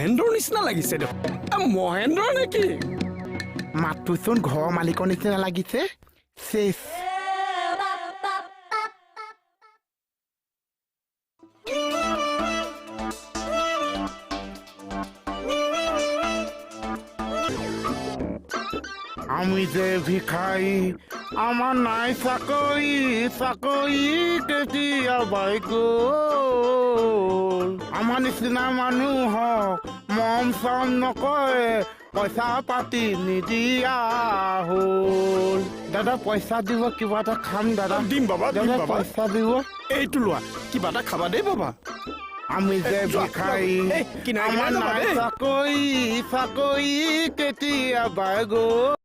মহেন্দ্ৰৰ নিচিনা লাগিছে দে মহেন্দ্ৰ নেকি মাতটোচোন ঘৰৰ মালিকৰ নিচিনা লাগিছে শেষ আমি যে ভিখাৰী আমাৰ নাই চাকৰি চাকৰি কেতিয়া বাই গ'ল আমাৰ নিচিনা মানুহক মৰম চৰম নকৰে পইচা পাতি নিদিয়া হ'ল দাদা পইচা দিব কিবা এটা খাম দাদা দিম বাবা দাদা পইচা দিব এইটো লোৱা কিবা এটা খাবা দেই বাবা আমি যে ভিখাৰী আমাৰ নাই চাকৰি চাকৰি কেতিয়া বাই গ'ল